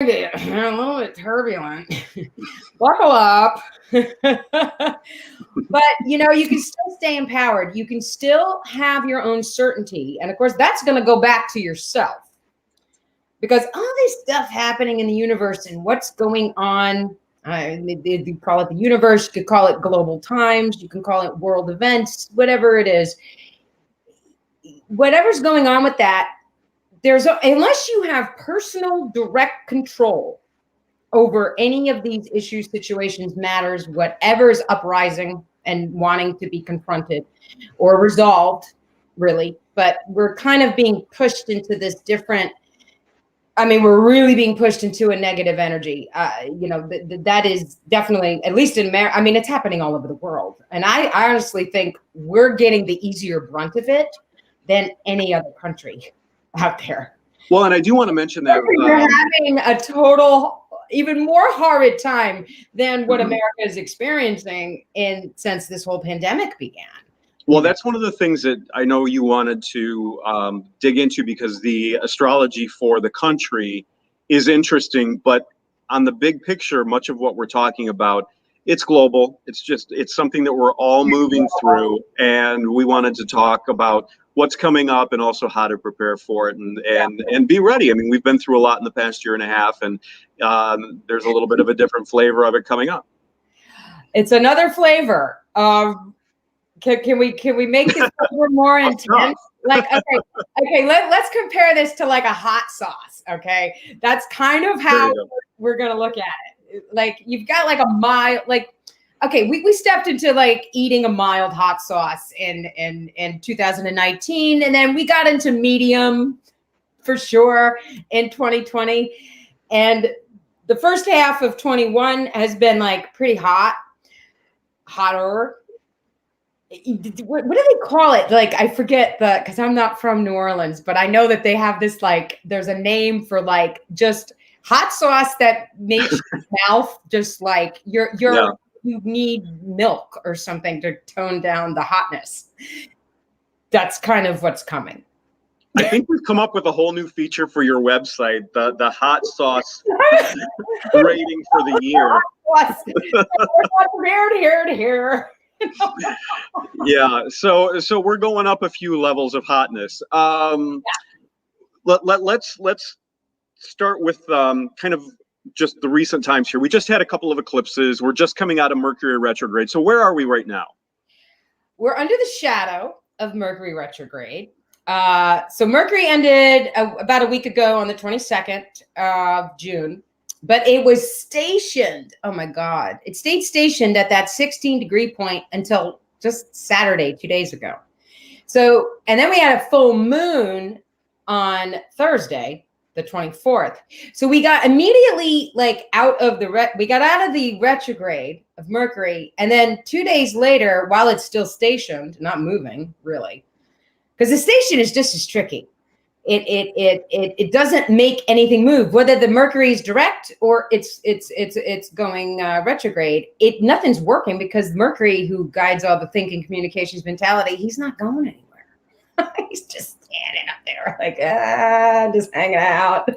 get a little bit turbulent. Buckle up. But you can still stay empowered. You can still have your own certainty. And of course, that's going to go back to yourself. Because all this stuff happening in the universe and what's going on, you call it the universe, you could call it global times, you can call it world events, whatever it is. Whatever's going on with that, unless you have personal direct control over any of these issues, situations, matters, whatever is uprising and wanting to be confronted or resolved, really. But we're kind of being pushed into this different, we're really being pushed into a negative energy. That is definitely, at least in America, it's happening all over the world. And I honestly think we're getting the easier brunt of it than any other country out there. Well, and I do want to mention that we're having a total, even more horrid time than what America is experiencing since this whole pandemic began. Well, that's one of the things that I know you wanted to dig into, because the astrology for the country is interesting, but on the big picture, much of what we're talking about, it's global. It's something that we're all moving through, and we wanted to talk about what's coming up and also how to prepare for it and be ready. We've been through a lot in the past year and a half, and there's a little bit of a different flavor of it coming up. It's another flavor. Can we make this flavor more intense? Let's compare this to like a hot sauce. Okay, that's kind of how we're gonna look at it. Like you've got like a mild, we stepped into like eating a mild hot sauce in 2019, and then we got into medium for sure in 2020, and the first half of 21 has been like pretty hotter. What do they call it? Like, I forget because I'm not from New Orleans, but I know that they have this, there's a name for just hot sauce that makes your mouth just like you need milk or something to tone down the hotness. That's kind of what's coming. I think we've come up with a whole new feature for your website, the hot sauce rating for the year. Here. Yeah, so we're going up a few levels of hotness. Let's start with kind of just the recent times here. We just had a couple of eclipses. We're just coming out of Mercury retrograde. So where are we right now? We're under the shadow of Mercury retrograde. So Mercury ended about a week ago on the 22nd of June. But it was stationed. Oh my God. It stayed stationed at that 16-degree point until just Saturday, 2 days ago. So, and then we had a full moon on Thursday, the 24th. So we got immediately out of the retrograde of Mercury. And then 2 days later, while it's still stationed, not moving really, because the station is just as tricky. It doesn't make anything move, whether the Mercury is direct or it's going retrograde. Nothing's working because Mercury, who guides all the thinking, communications, mentality, he's not going anywhere. He's just standing up there just hanging out.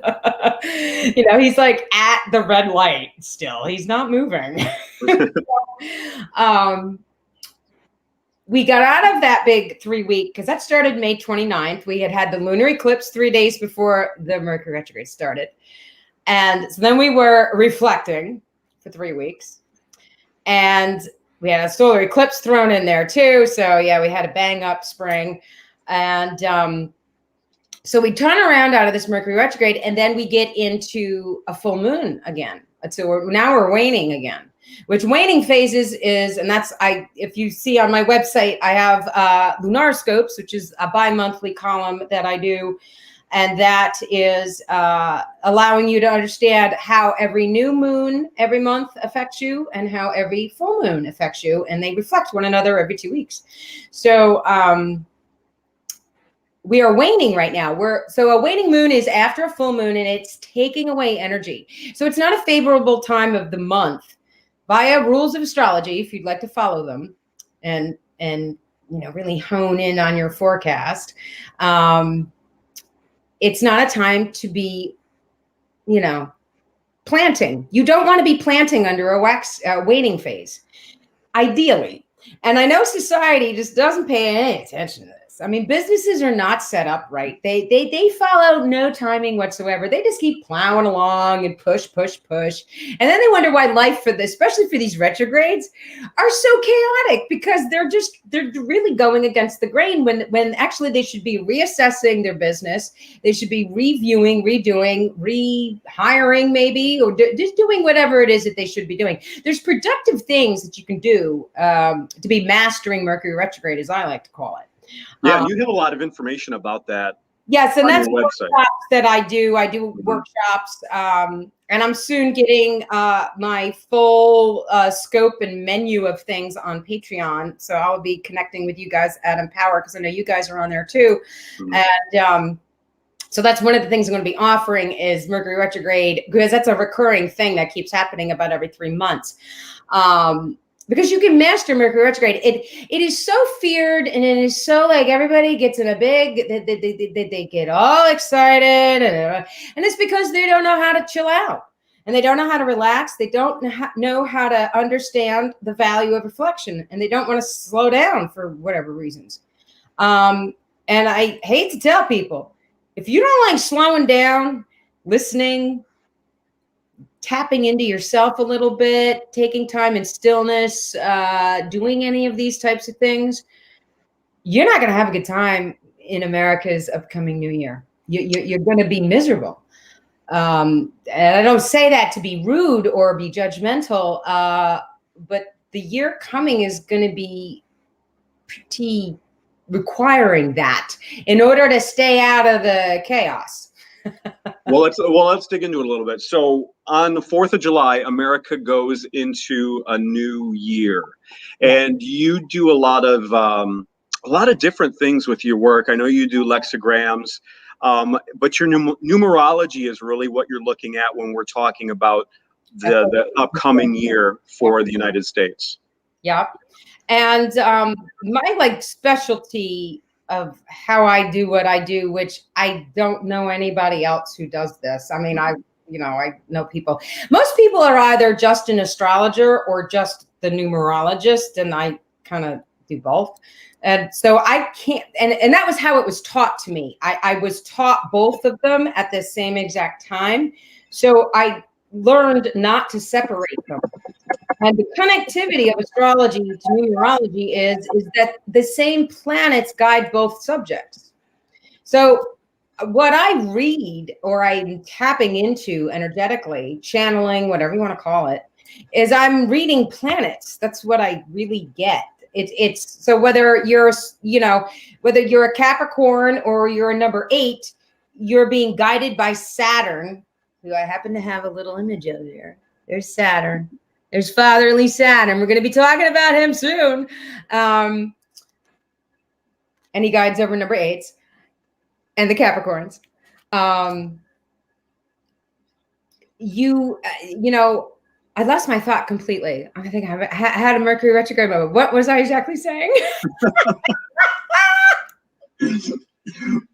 He's like at the red light still. He's not moving. We got out of that big 3 week because that started May 29th. We had the lunar eclipse 3 days before the Mercury retrograde started. And so then we were reflecting for 3 weeks. And we had a solar eclipse thrown in there too. So yeah, we had a bang up spring. And so we turn around out of this Mercury retrograde, and then we get into a full moon again. So now we're waning again. Which waning phases is, and if you see on my website, I have Lunarscopes, which is a bi-monthly column that I do. And that is allowing you to understand how every new moon every month affects you and how every full moon affects you. And they reflect one another every 2 weeks. So we are waning right now. So a waning moon is after a full moon, and it's taking away energy. So it's not a favorable time of the month. Via rules of astrology, if you'd like to follow them and really hone in on your forecast, it's not a time to be, planting. You don't want to be planting under a waiting phase, ideally. And I know society just doesn't pay any attention to this. I mean, businesses are not set up right. They follow no timing whatsoever. They just keep plowing along and push. And then they wonder why life especially for these retrogrades, are so chaotic, because they're really going against the grain when actually they should be reassessing their business. They should be reviewing, redoing, rehiring maybe, or just doing whatever it is that they should be doing. There's productive things that you can do to be mastering Mercury retrograde, as I like to call it. Yeah, you have a lot of information about that. Yes, and that's workshops that I do. I do workshops, and I'm soon getting my full scope and menu of things on Patreon. So I'll be connecting with you guys at Empower, because I know you guys are on there too. And so that's one of the things I'm going to be offering is Mercury retrograde, because that's a recurring thing that keeps happening about every 3 months. Because you can master Mercury retrograde. It is so feared, and it is so like everybody gets in a big, they get all excited. And it's because they don't know how to chill out, and they don't know how to relax. They don't know how to understand the value of reflection, and they don't want to slow down for whatever reasons. And I hate to tell people, if you don't like slowing down, listening, tapping into yourself a little bit, taking time in stillness, doing any of these types of things, you're not going to have a good time in America's upcoming new year. You're going to be miserable. And I don't say that to be rude or be judgmental, but the year coming is going to be pretty requiring that in order to stay out of the chaos. Well, let's dig into it a little bit. So on the 4th of July, America goes into a new year, and you do a lot of different things with your work. I know you do lexicograms, but your numerology is really what you're looking at when we're talking about the upcoming year for the United States. Yep. And my specialty of how I do what I do, which I don't know anybody else who does this. I mean, I know people. Most people are either just an astrologer or just the numerologist, and I kind of do both. And so I can't, and that was how it was taught to me. I was taught both of them at the same exact time. So I learned not to separate them. And the connectivity of astrology to numerology is that the same planets guide both subjects. So what I read, or I'm tapping into energetically, channeling, whatever you want to call it, is I'm reading planets. That's what I really get. It's so whether you're a Capricorn or you're a number 8, you're being guided by Saturn, who I happen to have a little image of there. There's Saturn. There's fatherly Saturn. We're going to be talking about him soon. And he guides over number 8s and the Capricorns. I lost my thought completely. I think I had a Mercury retrograde moment. What was I exactly saying?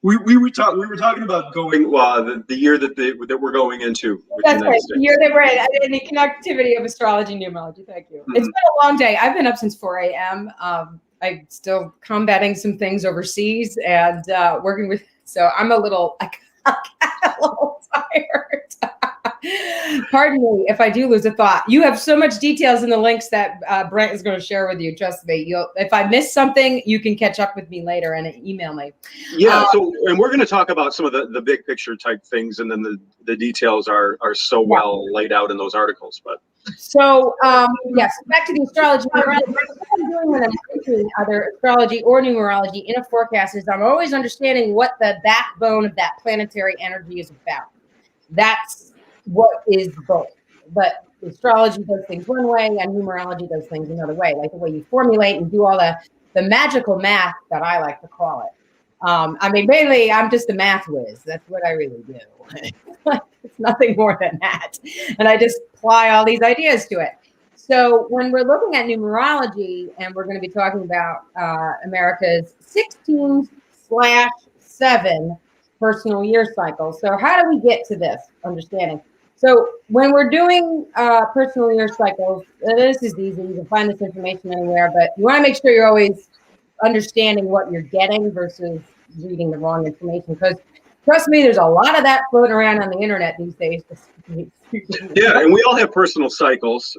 We were talking about going the year that we're going into. That's right. The year that we're in, and the connectivity of astrology and numerology. Thank you. It's been a long day. I've been up since 4 a.m. I'm still combating some things overseas and working with. So I'm a little tired. Pardon me if I do lose a thought. You have so much details in the links that Brent is going to share with you. Trust me. If I miss something, you can catch up with me later and email me. Yeah. And we're going to talk about some of the big picture type things, and then the details are so well laid out in those articles. But so yes, back to the astrology. What I'm doing when I'm entering either astrology or numerology in a forecast is I'm always understanding what the backbone of that planetary energy is about. That's what is both. But astrology does things one way and numerology does things another way, like the way you formulate and do all the magical math that I like to call it. I mean, mainly I'm just a math whiz. That's what I really do. It's nothing more than that. And I just apply all these ideas to it. So when we're looking at numerology, and we're going to be talking about America's 16/7 personal year cycle. So how do we get to this understanding? So when we're doing personal year cycles, this is easy. You can find this information anywhere, but you want to make sure you're always understanding what you're getting versus reading the wrong information. Because trust me, there's a lot of that floating around on the internet these days. Yeah, and we all have personal cycles,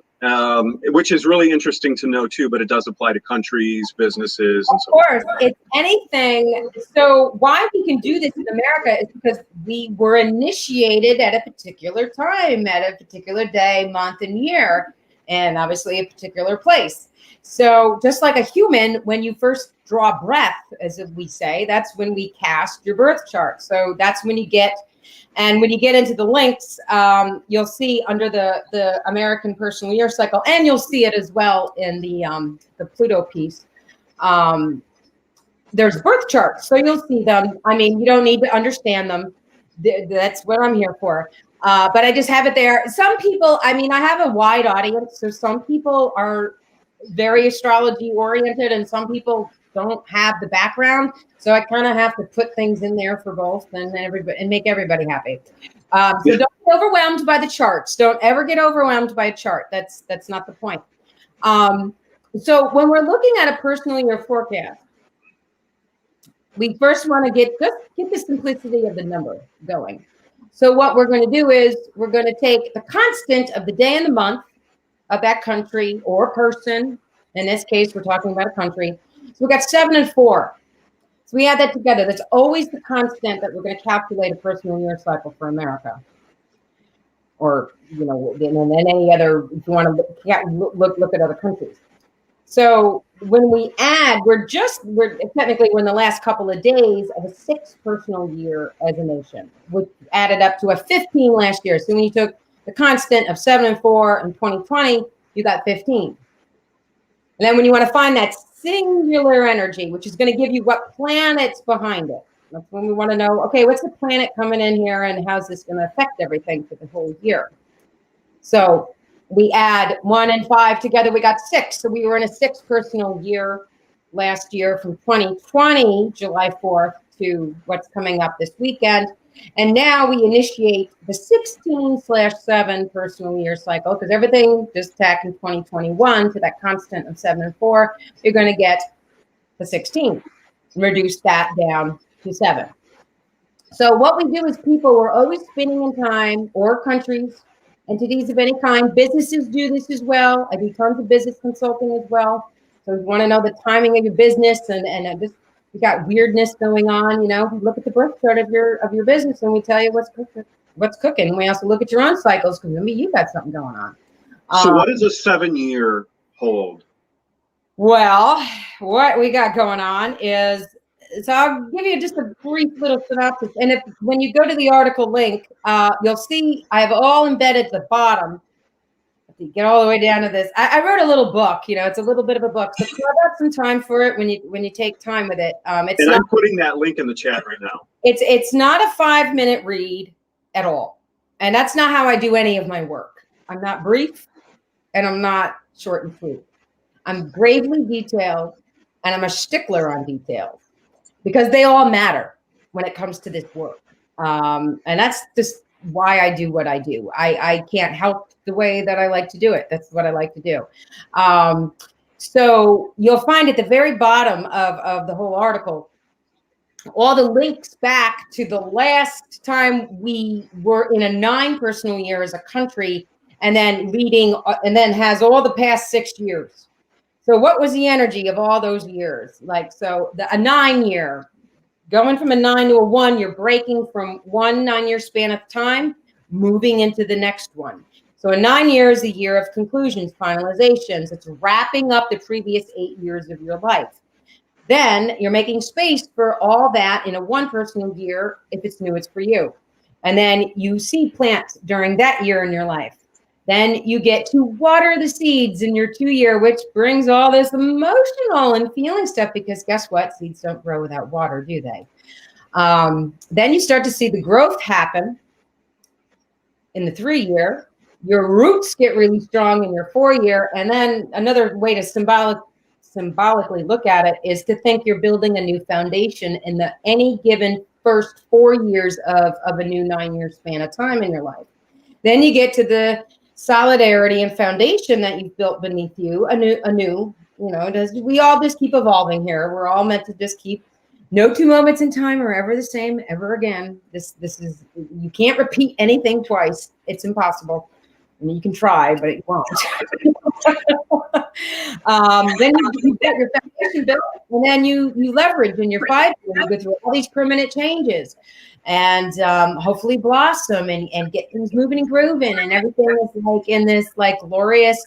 which is really interesting to know too, but it does apply to countries, businesses, and so on. Of course, it's anything. So why we can do this in America is because we were initiated at a particular time, at a particular day, month, and year, and obviously a particular place. So just like a human, when you first draw breath, as we say, that's when we cast your birth chart. So that's when you get, and when you get into the links, you'll see under the American personal year cycle, and you'll see it as well in the Pluto piece. There's birth charts, so you'll see them. I mean, you don't need to understand them. That's what I'm here for. But I just have it there. Some people, I mean, I have a wide audience, so some people are very astrology oriented, and some people don't have the background. So I kind of have to put things in there for both, and everybody, and make everybody happy. So don't get overwhelmed by the charts. Don't ever get overwhelmed by a chart. That's not the point. So when we're looking at a personal year forecast, we first want to get the simplicity of the number going. So what we're going to do is we're going to take the constant of the day and the month of that country or person. In this case, we're talking about a country. So we've got 7 and 4. So we add that together. That's always the constant that we're going to calculate a personal year cycle for America. Or, you know, and any other, if you want to look at other countries. So when we add, we're technically we're in the last couple of days of a 6 personal year as a nation, which added up to a 15 last year. So when you took the constant of 7 and 4 in 2020, you got 15. And then when you want to find that singular energy, which is going to give you what planet's behind it. That's when we want to know, okay, what's the planet coming in here and how's this going to affect everything for the whole year? So we add 1 and 5 together, we got 6. So we were in a 6 personal year last year from 2020, July 4th to what's coming up this weekend. And now we initiate the 16/7 personal year cycle because everything just tacked in 2021 to that constant of 7 and 4. You're going to get the 16, reduce that down to 7. So what we do is people, we're always spinning in time, or countries, entities of any kind. Businesses do this as well. I do tons of business consulting as well. So if you want to know the timing of your business and just you got weirdness going on, you know, look at the birth chart of your business and we tell you what's cooking. We also look at your own cycles because maybe you got something going on. So what does a 7-year hold? Well, what we got going on is, so I'll give you just a brief little synopsis. And when you go to the article link, you'll see I have all embedded at the bottom. If you get all the way down to this, I wrote a little book. You know, it's a little bit of a book. So carve out some time for it when you take time with it. I'm putting that link in the chat right now. It's not a 5-minute read at all, and that's not how I do any of my work. I'm not brief, and I'm not short and sweet. I'm gravely detailed, and I'm a stickler on details because they all matter when it comes to this work. And that's just why I do what I do. I can't help the way that I like to do it. That's what I like to do. So you'll find at the very bottom of the whole article, all the links back to the last time we were in a 9 personal year as a country, and then and then has all the past 6 years. So what was the energy of all those years? Like, so a 9 year, going from a 9 to a 1, you're breaking from one 9-year span of time, moving into the next one. So a 9 year is a year of conclusions, finalizations. It's wrapping up the previous 8 years of your life. Then you're making space for all that in a 1 personal year. If it's new, it's for you. And then you seed plant during that year in your life. Then you get to water the seeds in your 2 year, which brings all this emotional and feeling stuff, because guess what? Seeds don't grow without water, do they? Then you start to see the growth happen in the 3 year. Your roots get really strong in your 4 year. And then another way to symbolically look at it is to think you're building a new foundation in any given first 4 years of a new 9 year span of time in your life. Then you get to the solidarity and foundation that you've built beneath you, anew. We all just keep evolving here. We're all meant to just keep. No two moments in time are ever the same ever again. This is, you can't repeat anything twice. It's impossible. I mean, you can try, but it won't. Then you get your foundation built, and then you leverage in your 5 years. You go through all these permanent changes, and hopefully blossom and get things moving and grooving, and everything is like in this like glorious.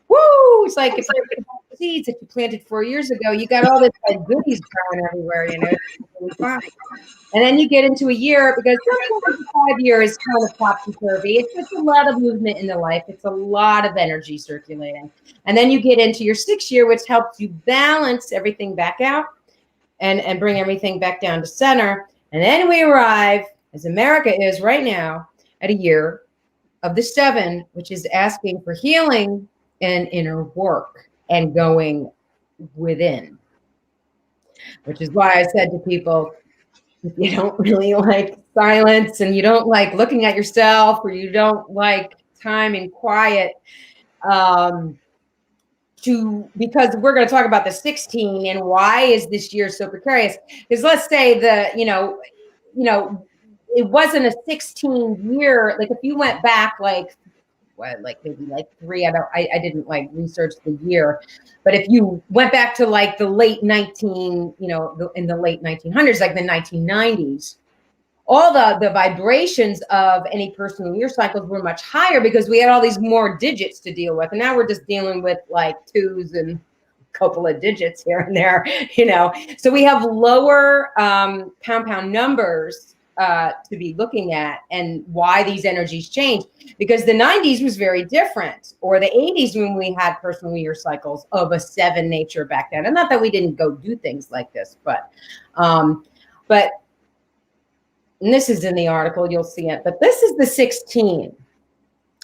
Woo! It's like seeds that you planted 4 years ago. You got all this like goodies growing everywhere. It's really fine. And then you get into a year, because sometimes the 5 year is kind of topsy-turvy. It's just a lot of movement in the life. It's a lot of energy circulating. And then you get into your 6 year, which helps you balance everything back out and bring everything back down to center. And then we arrive, as America is right now, at a year of the 7, which is asking for healing and inner work and going within. Which is why I said to people, if you don't really like silence, and you don't like looking at yourself, or you don't like time and quiet, because we're going to talk about the 16 and why is this year so precarious. Because let's say it wasn't a 16 year. Like if you went back maybe 3, I didn't like research the year, but if you went back to like the late in the late 1900s, like the 1990s, all the vibrations of any personal year cycles were much higher, because we had all these more digits to deal with, and now we're just dealing with like 2s and a couple of digits here and there, so we have lower compound numbers to be looking at, and why these energies change, because the 90s was very different, or the 80s, when we had personal year cycles of a 7 nature back then. And not that we didn't go do things like this, but and this is in the article, you'll see it, but this is the 16.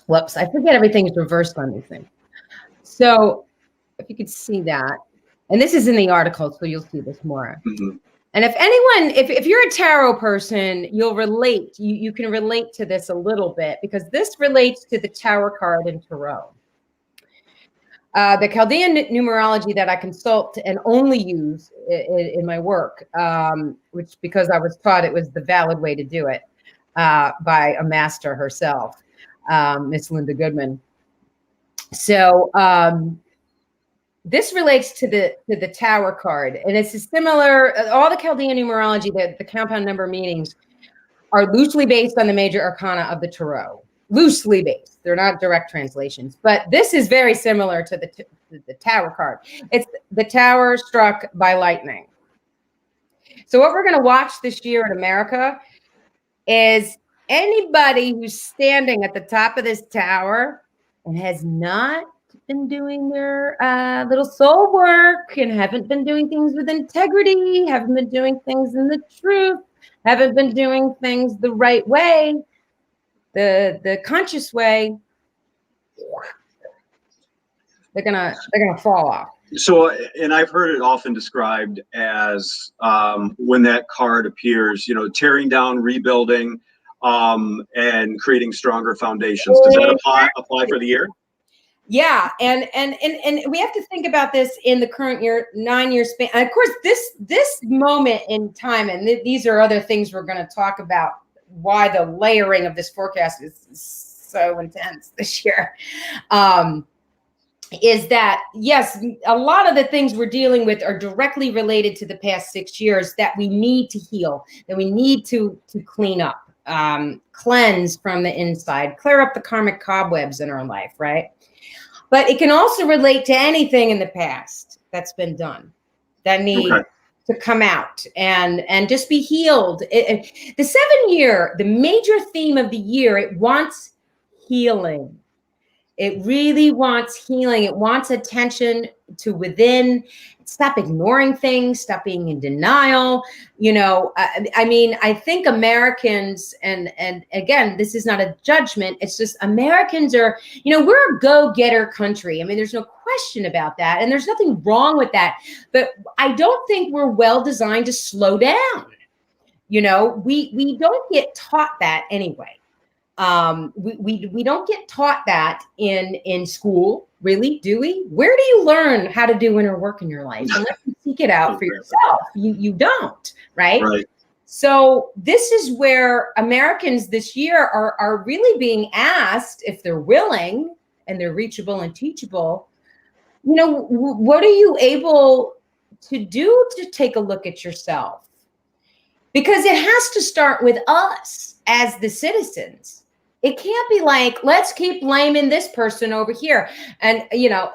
Whoops, I forget everything is reversed on this thing. So if you could see that, and this is in the article, so you'll see this more. Mm-hmm. And if you're a tarot person, you'll relate. You can relate to this a little bit, because this relates to the Tower card in Tarot. The Chaldean numerology that I consult and only use in my work, which because I was taught it was the valid way to do it by a master herself, Miss Linda Goodman. So this relates to the Tower card, and it's a similar. All the Chaldean numerology, the compound number meanings, are loosely based on the major arcana of the Tarot. Loosely based; they're not direct translations. But this is very similar to the Tower card. It's the Tower struck by lightning. So what we're going to watch this year in America is anybody who's standing at the top of this tower and has not been doing their little soul work, and haven't been doing things with integrity, haven't been doing things in the truth, haven't been doing things the right way, the conscious way, they're gonna fall off. So, and I've heard it often described as when that card appears, tearing down, rebuilding, and creating stronger foundations. Does that apply for the year? Yeah, and we have to think about this in the current year, 9-year span. And of course, this moment in time, and these are other things we're going to talk about, why the layering of this forecast is so intense this year, is that, yes, a lot of the things we're dealing with are directly related to the past 6 years that we need to heal, that we need to clean up, cleanse from the inside, clear up the karmic cobwebs in our life, right? But it can also relate to anything in the past that's been done that need to come out and just be healed. The 7 year, the major theme of the year, it wants healing. It really wants healing. It wants attention to within. Stop ignoring things. Stop being in denial. I think Americans, and again, this is not a judgment. It's just Americans are, we're a go-getter country. I mean, there's no question about that. And there's nothing wrong with that. But I don't think we're well designed to slow down. We don't get taught that anyway. We don't get taught that in school, really, do we? Where do you learn how to do inner work in your life unless you seek it out for yourself? You don't, right? Right. So this is where Americans this year are really being asked, if they're willing and they're reachable and teachable, you know, what are you able to do to take a look at yourself? Because it has to start with us as the citizens. It can't be like, let's keep blaming this person over here. And, you know,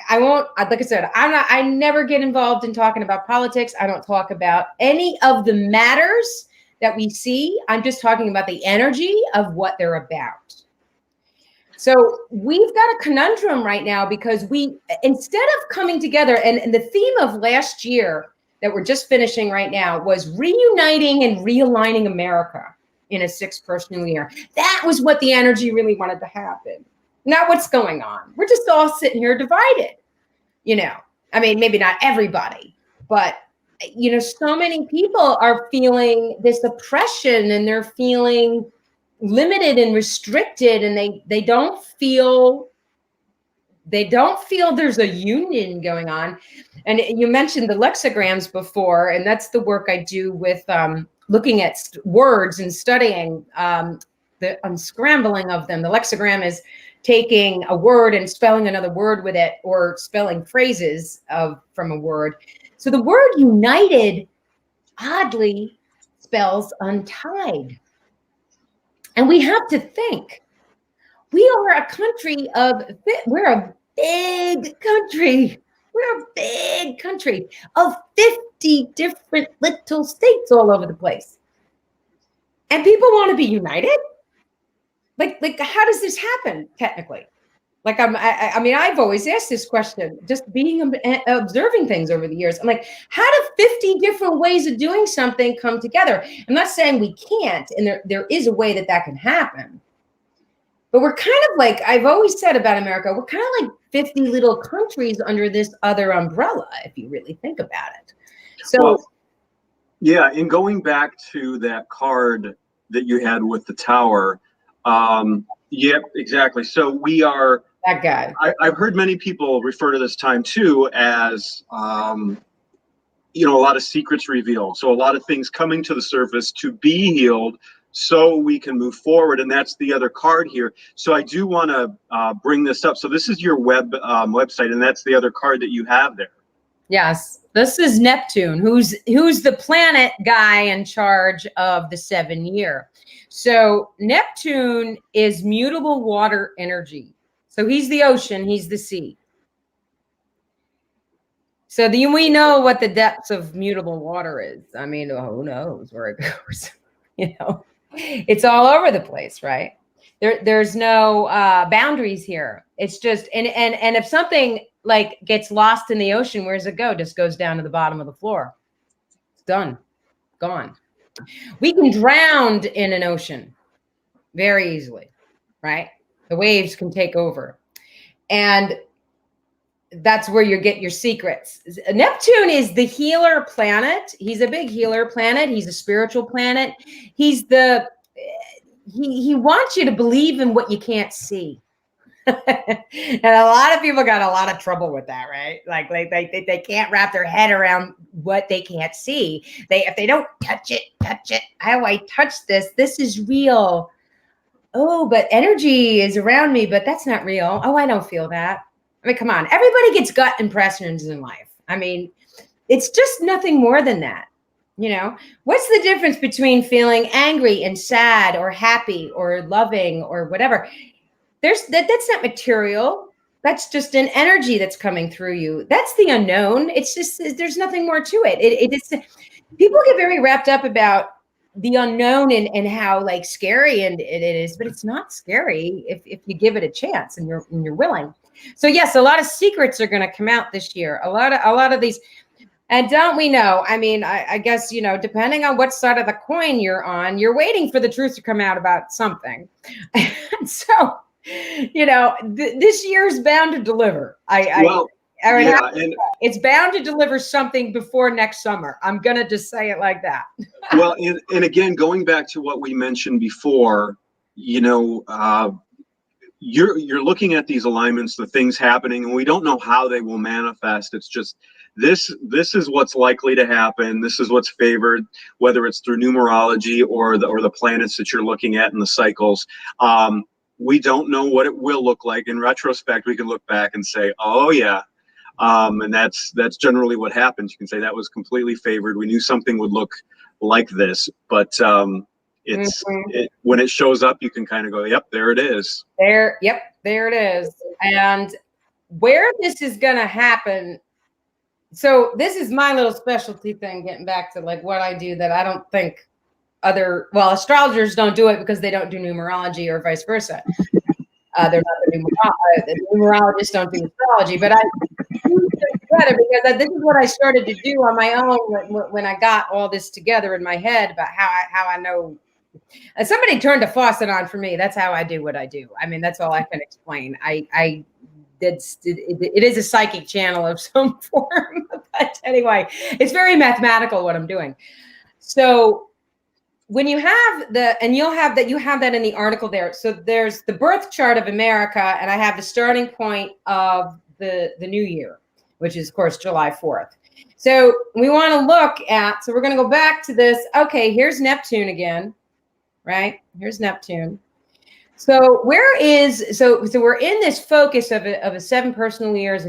I won't, like I said, I never get involved in talking about politics. I don't talk about any of the matters that we see. I'm just talking about the energy of what they're about. So we've got a conundrum right now because instead of coming together, and the theme of last year that we're just finishing right now was reuniting and realigning America in a 6-1st new year. That was what the energy really wanted to happen. Not what's going on. We're just all sitting here divided, you know. I mean, maybe not everybody, but, you know, so many people are feeling this oppression and they're feeling limited and restricted, and they don't feel there's a union going on. And you mentioned the lexicograms before, and that's the work I do with looking at words and studying the unscrambling of them. The lexigram is taking a word and spelling another word with it, or spelling phrases from a word. So the word united oddly spells untied. And we have to think, we are a country we're a big country. We're a big country of 50 different little states all over the place. And people want to be united? Like how does this happen technically? Like, I mean, I've always asked this question, just observing things over the years. I'm like, how do 50 different ways of doing something come together? I'm not saying we can't, and there is a way that can happen. But we're kind of like, I've always said about America, we're kind of like 50 little countries under this other umbrella, if you really think about it. So, well, yeah, and going back to that card that you had with the tower, yep, exactly. So we are that guy. I've heard many people refer to this time too as, you know, a lot of secrets revealed. So a lot of things coming to the surface to be healed, so we can move forward. And that's the other card here. So I do want to bring this up. So this is your website, and that's the other card that you have there. Yes, this is Neptune, who's the planet guy in charge of the 7 year. So Neptune is mutable water energy. So he's the ocean, he's the sea. So we know what the depths of mutable water is. I mean, who knows where it goes? You know, it's all over the place, right? There's no boundaries here. It's just, and if something like gets lost in the ocean, where does it go? Just goes down to the bottom of the floor. It's done, gone. We can drown in an ocean very easily, right? The waves can take over. And that's where you get your secrets. Neptune is the healer planet. He's a big healer planet. He's a spiritual planet. He's he wants you to believe in what you can't see. And a lot of people got a lot of trouble with that, right? Like they can't wrap their head around what they can't see. If they don't touch it. How I touch this? This is real. Oh, but energy is around me, but that's not real. Oh, I don't feel that. I mean, come on. Everybody gets gut impressions in life. I mean, it's just nothing more than that. You know, what's the difference between feeling angry and sad, or happy or loving or whatever? That's not material. That's just an energy that's coming through you. That's the unknown. It's just, there's nothing more to it. It's people get very wrapped up about the unknown and how like scary and it is, but it's not scary if you give it a chance and you're willing. So yes, a lot of secrets are going to come out this year. A lot of these, and don't we know? I mean, I guess, you know, depending on what side of the coin you're on, you're waiting for the truth to come out about something. And so, you know, this year's bound to deliver. It's bound to deliver something before next summer. I'm going to just say it like that. Well, and again, going back to what we mentioned before, you know, you're looking at these alignments, the things happening, and we don't know how they will manifest. It's just this is what's likely to happen. This is what's favored, whether it's through numerology or the planets that you're looking at and the cycles. We don't know what it will look like. In retrospect, we can look back and say, oh yeah. And that's generally what happens. You can say that was completely favored. We knew something would look like this, but when it shows up, you can kind of go, yep, there it is. There it is. And where this is going to happen. So this is my little specialty thing, getting back to like what I do that I don't think astrologers don't do it because they don't do numerology or vice versa. They're not the numerologists don't do astrology, but I do it better because this is what I started to do on my own when I got all this together in my head about how I know. And somebody turned a faucet on for me. That's how I do what I do. I mean, that's all I can explain. It is a psychic channel of some form, but anyway, it's very mathematical what I'm doing. So when you have you have that in the article there. So there's the birth chart of America, and I have the starting point of the new year, which is of course July 4th. So we want to look at, so we're going to go back to this. Okay, here's Neptune again, right? Here's Neptune. So we're in this focus of a 7 personal year as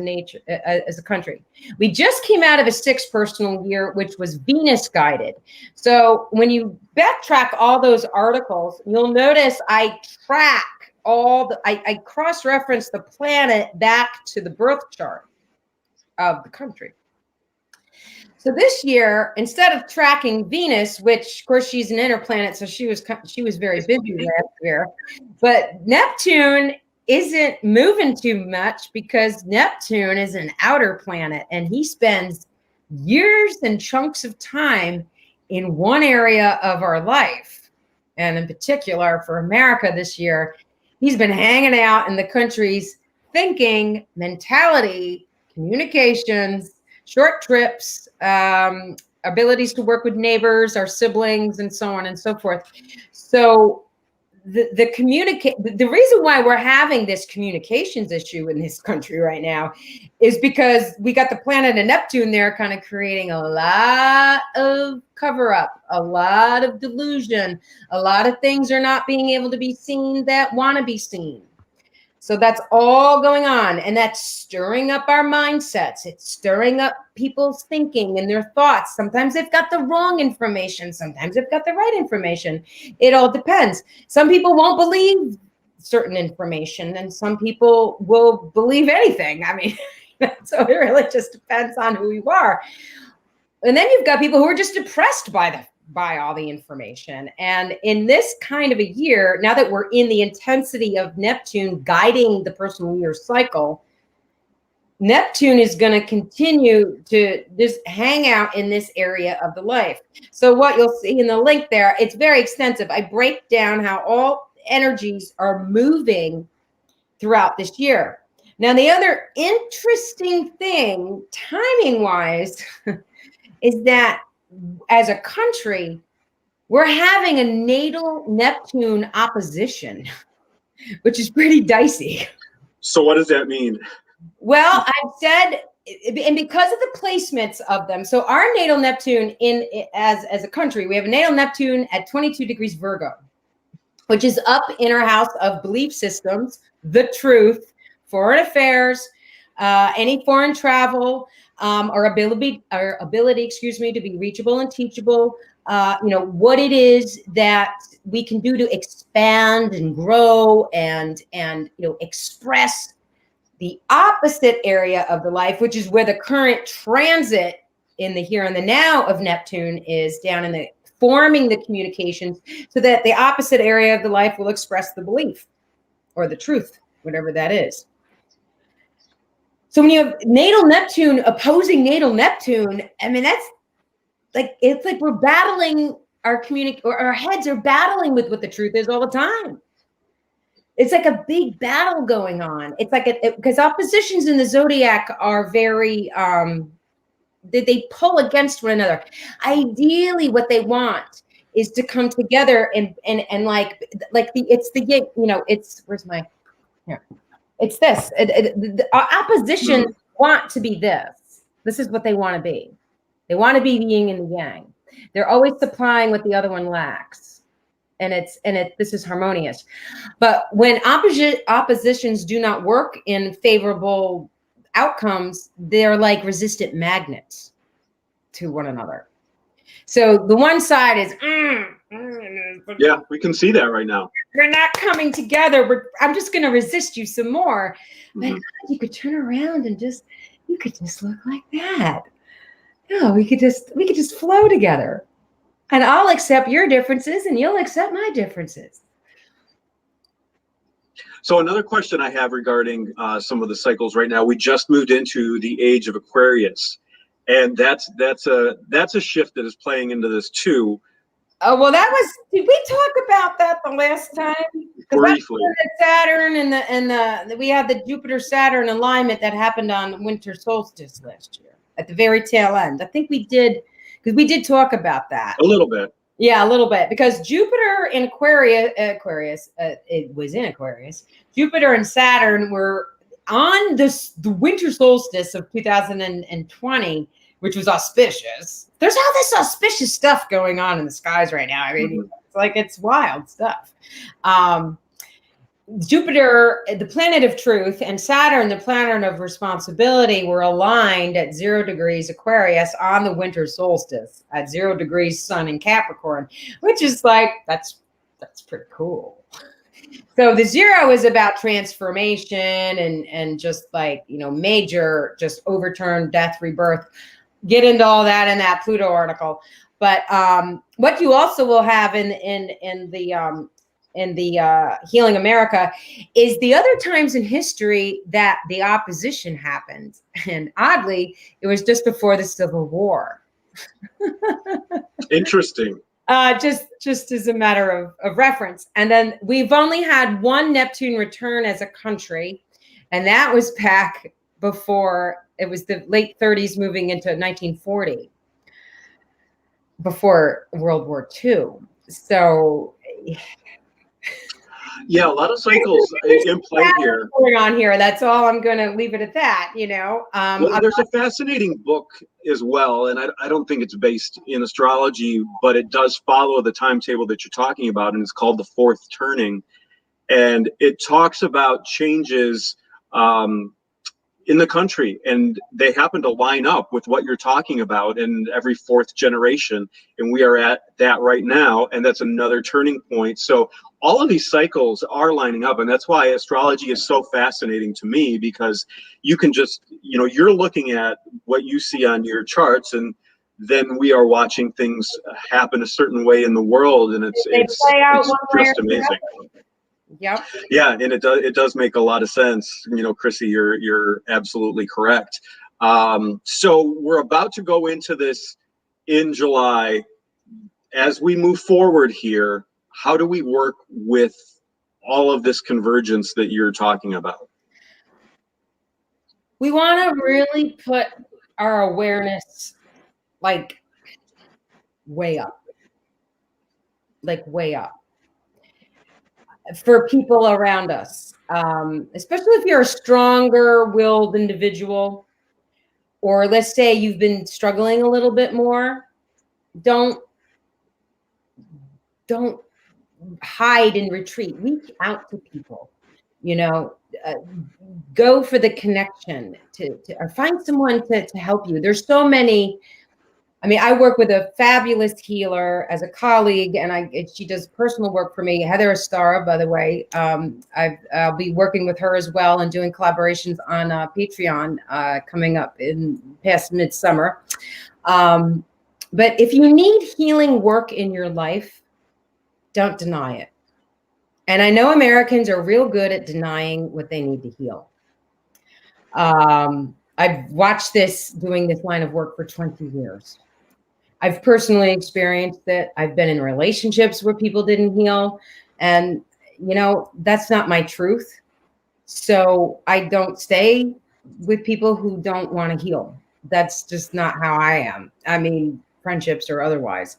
a country. We just came out of a 6 personal year, which was Venus guided. So when you backtrack all those articles, you'll notice I cross-reference the planet back to the birth chart of the country. So this year, instead of tracking Venus, which of course she's an inner planet, so she was very busy last year, but Neptune isn't moving too much because Neptune is an outer planet and he spends years and chunks of time in one area of our life. And in particular for America this year, he's been hanging out in the country's thinking, mentality, communications, short trips, abilities to work with neighbors, our siblings, and so on and so forth. So the reason why we're having this communications issue in this country right now is because we got the planet of Neptune there kind of creating a lot of cover up, a lot of delusion, a lot of things are not being able to be seen that want to be seen. So that's all going on, and that's stirring up our mindsets. It's stirring up people's thinking and their thoughts. Sometimes they've got the wrong information. Sometimes they've got the right information. It all depends. Some people won't believe certain information, and some people will believe anything. I mean, so it really just depends on who you are. And then you've got people who are just depressed by all the information. And in this kind of a year, now that we're in the intensity of Neptune guiding the personal year cycle, Neptune is going to continue to just hang out in this area of the life. So what you'll see in the link there, it's very extensive. I break down how all energies are moving throughout this year. Now, the other interesting thing, timing-wise, is that as a country, we're having a natal Neptune opposition, which is pretty dicey. So what does that mean? Well, I've said, and because of the placements of them, so our natal Neptune as a country, we have a natal Neptune at 22 degrees Virgo, which is up in our house of belief systems, the truth, foreign affairs, any foreign travel, our ability, to be reachable and teachable, what it is that we can do to expand and grow and express the opposite area of the life, which is where the current transit in the here and the now of Neptune is, down in the forming the communications, so that the opposite area of the life will express the belief or the truth, whatever that is. So when you have natal Neptune opposing natal Neptune, I mean, that's like, it's like we're battling our heads are battling with what the truth is all the time. It's like a big battle going on. It's like, because oppositions in the zodiac are very, they pull against one another. Ideally, what they want is to come together and like the it's the it's where's my here it's this the opposition want to be this is what they want to be. They want to be the yin and the yang. They're always supplying what the other one lacks, and this is harmonious. But when oppositions do not work in favorable outcomes, they're like resistant magnets to one another. So the one side is, yeah, we can see that right now. We're not coming together. I'm just going to resist you some more. But God, you could turn around and you could just look like that. No, we could just flow together, and I'll accept your differences, and you'll accept my differences. So another question I have regarding some of the cycles right now, we just moved into the age of Aquarius, and that's a shift that is playing into this too. Oh, well, did we talk about that the last time? Briefly. The Saturn and we had the Jupiter-Saturn alignment that happened on winter solstice last year at the very tail end. I think we did, because we did talk about that. A little bit. Yeah, a little bit, because Jupiter in Aquarius, it was in Aquarius. Jupiter and Saturn were on the winter solstice of 2020, which was auspicious. There's all this auspicious stuff going on in the skies right now. I mean, it's wild stuff. Jupiter, the planet of truth, and Saturn, the planet of responsibility, were aligned at 0 degrees Aquarius on the winter solstice at 0 degrees Sun in Capricorn, which is that's pretty cool. So the 0 is about transformation and just major, just overturn, death, rebirth. Get into all that in that Pluto article. But what you also will have in the Healing America is the other times in history that the opposition happened. And oddly, it was just before the Civil War. Interesting. Just as a matter of reference. And then we've only had one Neptune return as a country, and that was back before, it was the late 30s moving into 1940, before World War II. So yeah, a lot of cycles in play here. Going on here. That's all. I'm going to leave it at that. Well, there's a fascinating book as well, and I don't think it's based in astrology, but it does follow the timetable that you're talking about, and it's called The Fourth Turning, and it talks about changes in the country, and they happen to line up with what you're talking about in every fourth generation, and we are at that right now, and that's another turning point. So all of these cycles are lining up, and that's why astrology is so fascinating to me, because you can just, you're looking at what you see on your charts, and then we are watching things happen a certain way in the world, and it's just amazing. Yep. Yeah, and it does make a lot of sense. Chrissy, you're absolutely correct. So we're about to go into this in July. As we move forward here, how do we work with all of this convergence that you're talking about? We want to really put our awareness way up. Way up. For people around us, especially if you're a stronger willed individual, or let's say you've been struggling a little bit more, don't hide and retreat. Reach out to people, go for the connection or find someone to help you. There's so many. I work with a fabulous healer as a colleague, and she does personal work for me. Heather Astara, by the way. I'll be working with her as well and doing collaborations on Patreon coming up in past midsummer. But if you need healing work in your life, don't deny it. And I know Americans are real good at denying what they need to heal. I've watched doing this line of work for 20 years. I've personally experienced it. I've been in relationships where people didn't heal. And, that's not my truth. So I don't stay with people who don't want to heal. That's just not how I am. friendships or otherwise.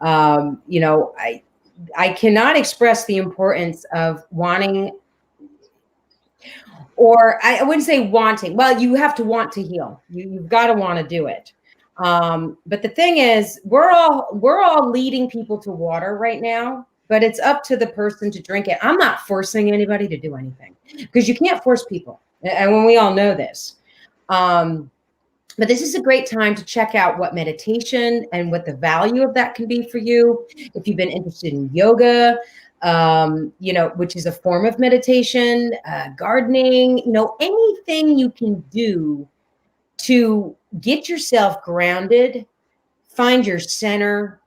You know, I cannot express the importance of wanting, or I wouldn't say wanting. Well, you have to want to heal. You've got to want to do it. But the thing is, we're all leading people to water right now, but it's up to the person to drink it. I'm not forcing anybody to do anything, because you can't force people. And when we all know this. But this is a great time to check out what meditation and what the value of that can be for you. If you've been interested in yoga, you know, which is a form of meditation, gardening, you know, anything you can do to get yourself grounded, find your center.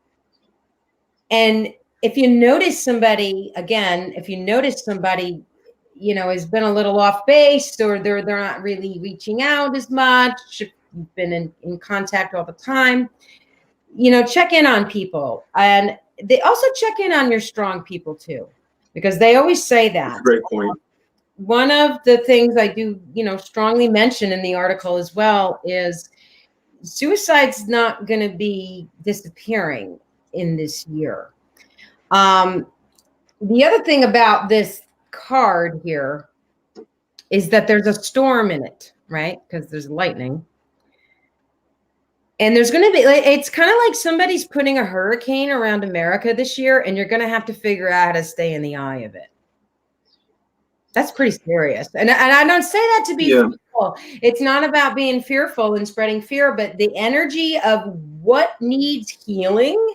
And if you notice somebody, again, you know, has been a little off base, or they're not really reaching out as much, if you've been in contact all the time, you know, check in on people. And they also check in on your strong people too, because they always say that. That's a great point. One of the things I do, you know, strongly mention in the article as well is suicide's not going to be disappearing in this year. The other thing about this card here is that there's a storm in it, right? Because there's lightning. And there's going to be, it's kind of like somebody's putting a hurricane around America this year, and you're going to have to figure out how to stay in the eye of it. That's pretty serious. And I don't say that to be fearful. It's not about being fearful and spreading fear, but the energy of what needs healing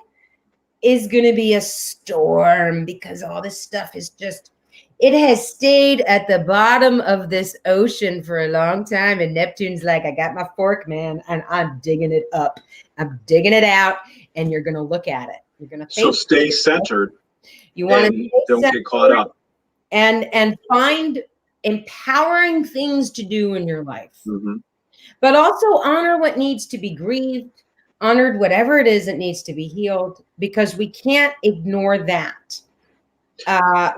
is going to be a storm, because all this stuff is just, it has stayed at the bottom of this ocean for a long time. And Neptune's like, I got my fork, man, and I'm digging it up. I'm digging it out, and you're going to look at it. You're going to So stay centered. You want to don't get caught up. And find empowering things to do in your life. Mm-hmm. But also honor what needs to be grieved, honored whatever it is that needs to be healed, because we can't ignore that.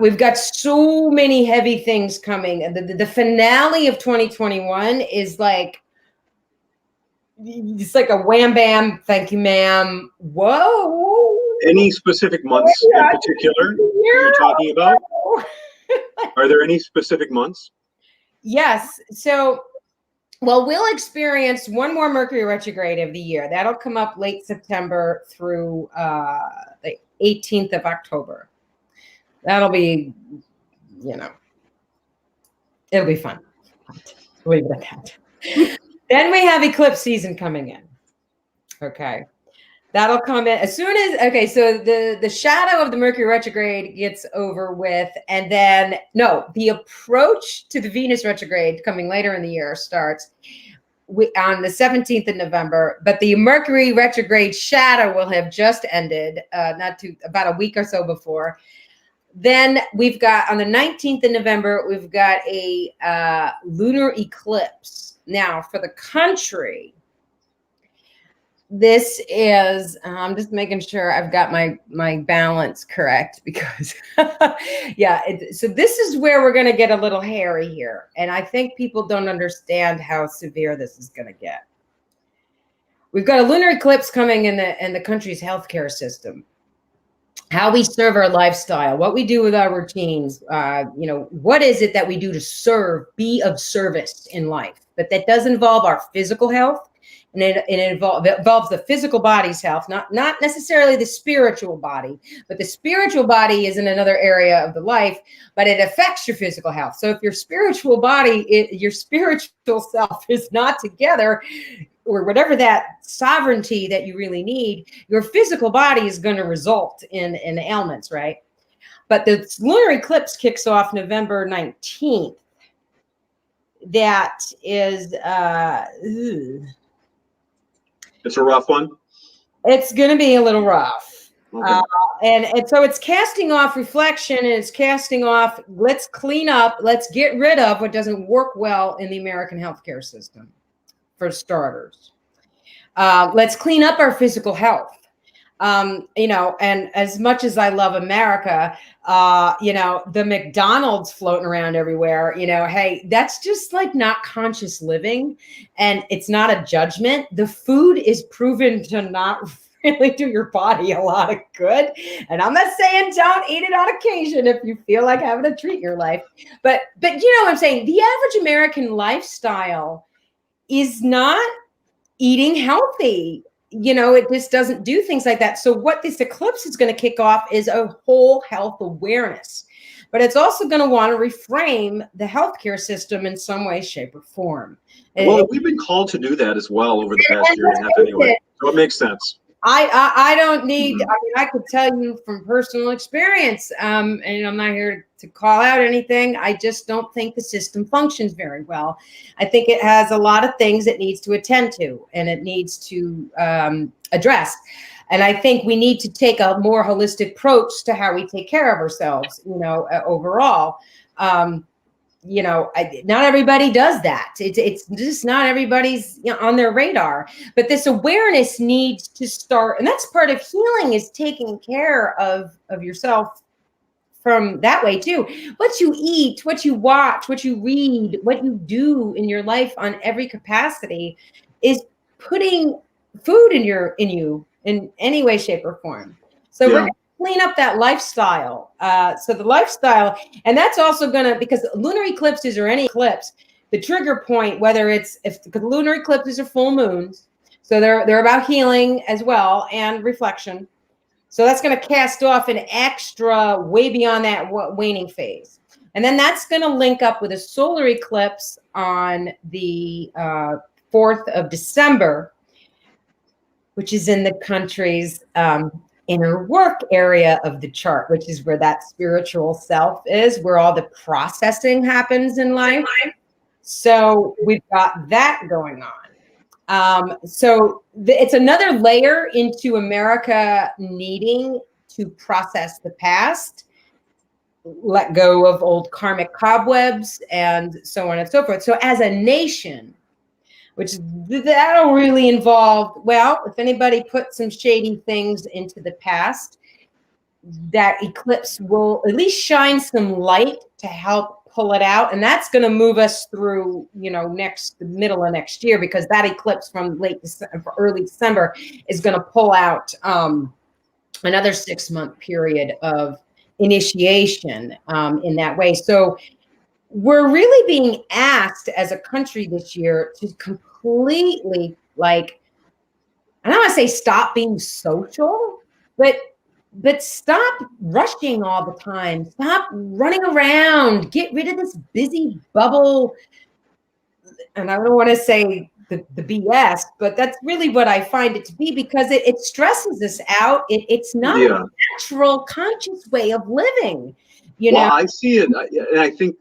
We've got so many heavy things coming. The finale of 2021 is like, it's like a wham bam, thank you, ma'am. Whoa. Any specific months in particular you're talking about? Are there any specific months? Yes. So, well, we'll experience one more Mercury retrograde of the year. That'll come up late September through the 18th of October. That'll be, you know, it'll be fun. Leave it at that. Then we have eclipse season coming in. Okay. That'll come in as soon as, okay, so the shadow of the Mercury retrograde gets over with, and then, no, the approach to the Venus retrograde coming later in the year starts on the 17th of November, but the Mercury retrograde shadow will have just ended, about a week or so before. Then we've got, on the 19th of November, we've got a lunar eclipse. Now, for the country, this is, I'm just making sure I've got my balance correct, because, yeah, so this is where we're going to get a little hairy here. And I think people don't understand how severe this is going to get. We've got a lunar eclipse coming in the country's healthcare system. How we serve our lifestyle, what we do with our routines, you know, what is it that we do to serve, be of service in life? But that does involve our physical health, and it involves the physical body's health, not necessarily the spiritual body, but the spiritual body is in another area of the life, but it affects your physical health. So if your spiritual body, your spiritual self is not together, or whatever that sovereignty that you really need, your physical body is going to result in ailments, right? But the lunar eclipse kicks off November 19th. That is, it's a rough one. It's going to be a little rough. Okay. And so it's casting off reflection, and it's casting off, let's clean up, let's get rid of what doesn't work well in the American healthcare system, for starters. Let's clean up our physical health. You know, and as much as I love America, you know, the McDonald's floating around everywhere, you know, hey, that's just like not conscious living, and it's not a judgment. The food is proven to not really do your body a lot of good. And I'm not saying don't eat it on occasion if you feel like having to treat your life. But you know what I'm saying? The average American lifestyle is not eating healthy. You know, it just doesn't do things like that. So what this eclipse is going to kick off is a whole health awareness. But it's also going to want to reframe the healthcare system in some way, shape, or form. Well, we've been called to do that as well over the past year and a half anyway. So it makes sense. I don't need, I mean, I could tell you from personal experience, and I'm not here to call out anything. I just don't think the system functions very well. I think it has a lot of things it needs to attend to and it needs to address. And I think we need to take a more holistic approach to how we take care of ourselves, you know, overall. You know, not everybody does that. It's just not everybody's, you know, on their radar. But this awareness needs to start, and that's part of healing, is taking care of yourself from that way too. What you eat, what you watch, what you read, what you do in your life on every capacity is putting food in you in any way, shape, or form. So we're clean up that lifestyle. So the lifestyle, and that's also gonna, because lunar eclipses or any eclipse, the trigger point, whether it's, if the lunar eclipses are full moons, so they're about healing as well and reflection. So that's gonna cast off an extra way beyond that waning phase. And then that's gonna link up with a solar eclipse on the 4th of December, which is in the country's inner work area of the chart, which is where that spiritual self is, where all the processing happens in life. So we've got that going on. So it's another layer into America needing to process the past, let go of old karmic cobwebs, and so on and so forth. So as a nation, which that'll really involve, well, if anybody put some shady things into the past, that eclipse will at least shine some light to help pull it out. And that's going to move us through, you know, the middle of next year, because that eclipse from late December, early December is going to pull out another 6-month period of initiation in that way. So we're really being asked as a country this year to completely, like, I don't want to say stop being social, but stop rushing all the time. Stop running around. Get rid of this busy bubble. And I don't want to say the BS, but that's really what I find it to be, because it stresses us out. It's not a natural, conscious way of living. You know? I see it, and I think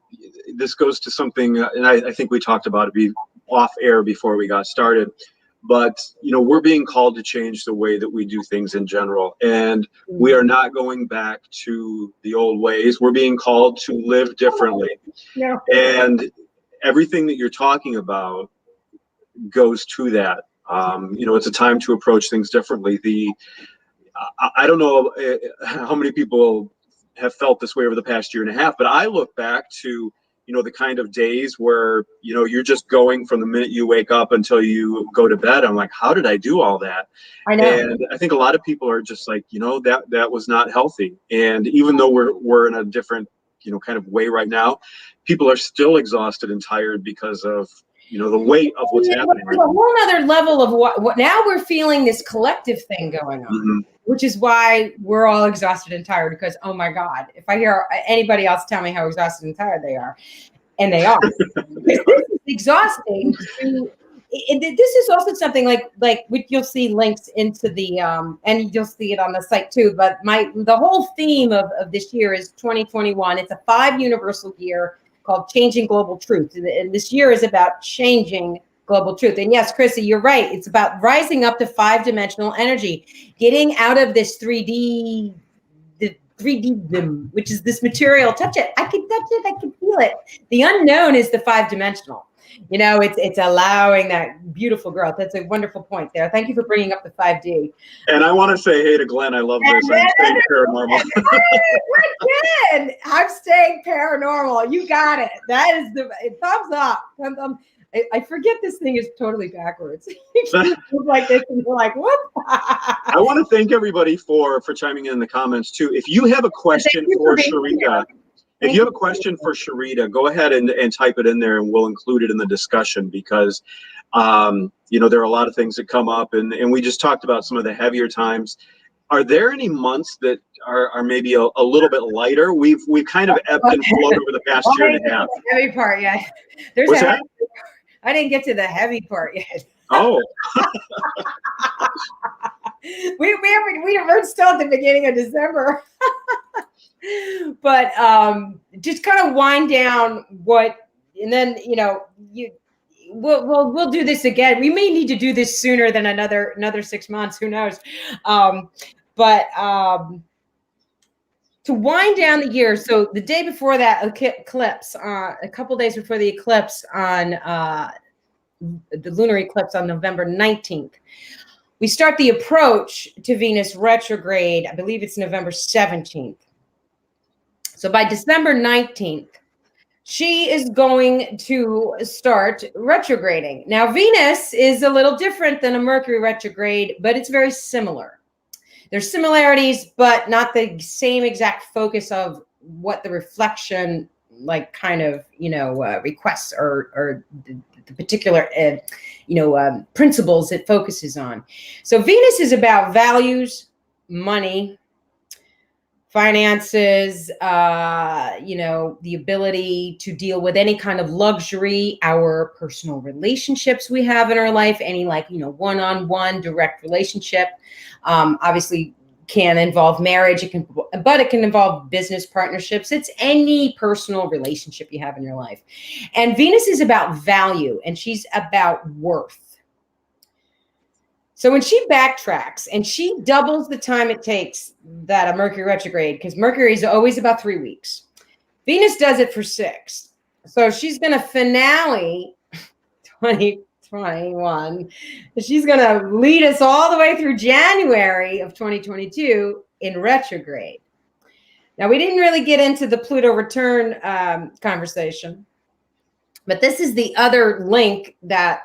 this goes to something, and I think we talked about it off air before we got started, but you know, we're being called to change the way that we do things in general, and we are not going back to the old ways. We're being called to live differently. Yeah. And everything that you're talking about goes to that. You know, it's a time to approach things differently. I don't know how many people have felt this way over the past year and a half, but I look back to, you know, the kind of days where, you know, you're just going from the minute you wake up until you go to bed. I'm like, how did I do all that? I know. And I think a lot of people are just like, you know, that was not healthy. And even though we're in a different, you know, kind of way right now, people are still exhausted and tired because of, you know, the weight of what's happening right now. A whole other level of what now we're feeling this collective thing going on, which is why we're all exhausted and tired, because, oh my God, if I hear anybody else tell me how exhausted and tired they are, and they are, this is exhausting. And this is also something like you'll see links into the, and you'll see it on the site too, but the whole theme of this year is 2021. It's a 5 universal year called Changing Global Truth. And this year is about changing global truth. And yes, Chrissy, you're right. It's about rising up to 5-dimensional energy, getting out of this 3D, which is this material. Touch it. I can touch it. I can feel it. The unknown is the 5-dimensional. It's allowing that beautiful growth. That's a wonderful point there. Thank you for bringing up the 5D. And I want to say hey to Glenn. I love this. I'm staying paranormal. We're good. I'm staying paranormal. You got it. That is the thumbs up. I forget this thing is totally backwards. You move like this and you're like, whoop. I want to thank everybody for chiming in the comments too. If you have a question for Sharita, go ahead and type it in there and we'll include it in the discussion because, there are a lot of things that come up and we just talked about some of the heavier times. Are there any months that are maybe a little bit lighter? We've kind of ebbed and flowed over the past year and a half. The heavy part, yeah. What's that? I didn't get to the heavy part yet. Oh. We're still at the beginning of December. But just kind of wind down and then we'll do this again. We may need to do this sooner than another 6 months. Who knows? But to wind down the year, so the day before that eclipse, a couple days before the eclipse on the lunar eclipse on November 19th, we start the approach to Venus retrograde. I believe it's November 17th. So by December 19th, she is going to start retrograding. Now, Venus is a little different than a Mercury retrograde, but it's very similar. There's similarities, but not the same exact focus of what the reflection, requests or the particular, principles it focuses on. So Venus is about values, money, finances, the ability to deal with any kind of luxury, our personal relationships we have in our life, any one-on-one direct relationship, obviously can involve marriage. But it can involve business partnerships. It's any personal relationship you have in your life. And Venus is about value and she's about worth. So when she backtracks and she doubles the time it takes that a Mercury retrograde, because Mercury is always about 3 weeks, Venus does it for 6. So she's going to finale 2021. She's going to lead us all the way through January of 2022 in retrograde. Now, we didn't really get into the Pluto return conversation. But this is the other link that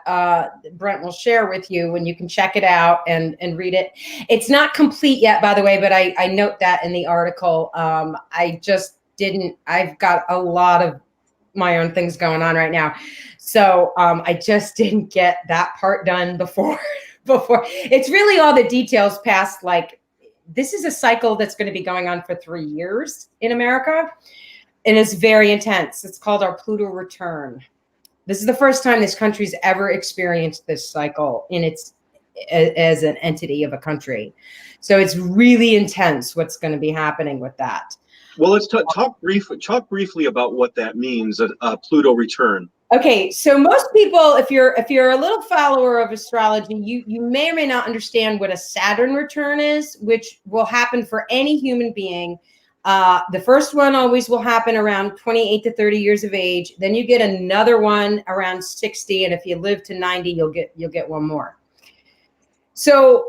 Brent will share with you when you can check it out and read it. It's not complete yet, by the way, but I note that in the article. I've got a lot of my own things going on right now. So I just didn't get that part done before. It's really all the details past, this is a cycle that's going to be going on for 3 years in America. And it's very intense. It's called our Pluto Return. This is the first time this country's ever experienced this cycle as an entity of a country. So it's really intense what's going to be happening with that. Well, let's talk briefly about what that means, a Pluto return. Okay, so most people, if you're a little follower of astrology, you may or may not understand what a Saturn return is, which will happen for any human being. The first one always will happen around 28 to 30 years of age. Then you get another one around 60, and if you live to 90, you'll get one more. So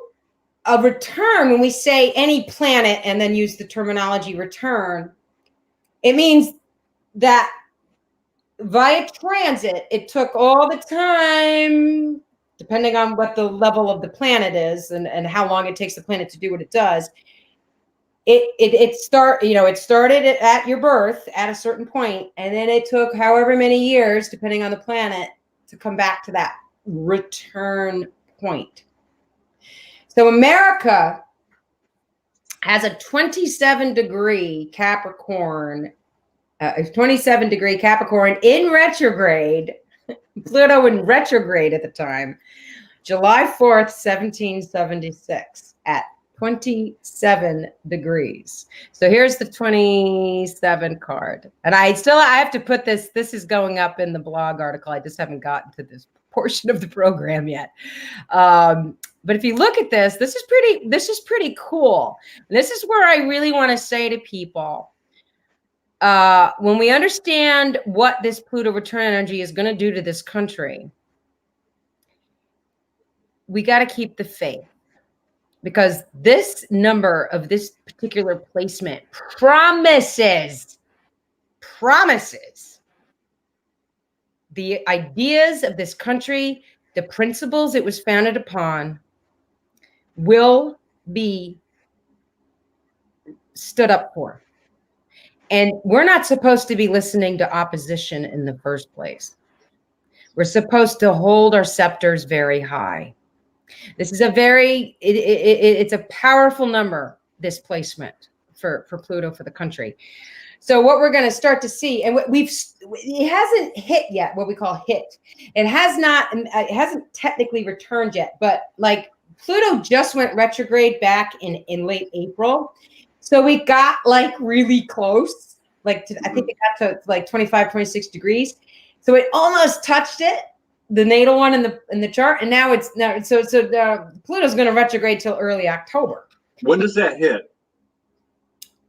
a return, when we say any planet and then use the terminology return, it means that via transit, it took all the time, depending on what the level of the planet is and how long it takes the planet to do what it does. It started at your birth at a certain point, and then it took however many years, depending on the planet, to come back to that return point. So America has a 27-degree Capricorn, in retrograde, Pluto in retrograde at the time, July 4th, 1776 at 27 degrees. So here's the 27 card. And I have to put this is going up in the blog article. I just haven't gotten to this portion of the program yet. But if you look at this is pretty cool. And this is where I really want to say to people, when we understand what this Pluto return energy is going to do to this country, we got to keep the faith, because this number of this particular placement promises the ideas of this country, the principles it was founded upon, will be stood up for. And we're not supposed to be listening to opposition in the first place. We're supposed to hold our scepters very high. This is it's a powerful number, this placement for Pluto for the country. So what we're going to start to see, and it hasn't hit yet, what we call hit. It hasn't technically returned yet, but like Pluto just went retrograde back in late April. So we got like really close, I think it got to like 25, 26 degrees. So it almost touched it, the natal one in the chart. And now Pluto's going to retrograde till early October. When does that hit?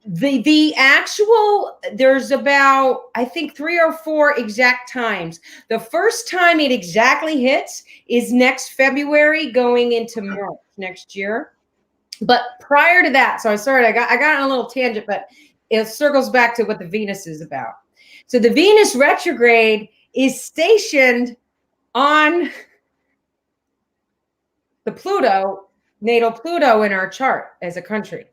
The actual, there's about, I think 3 or 4 exact times. The first time it exactly hits is next February going into March next year. But prior to that, so I'm sorry, I got on a little tangent, but it circles back to what the Venus is about. So the Venus retrograde is stationed on the Pluto, natal Pluto in our chart as a country.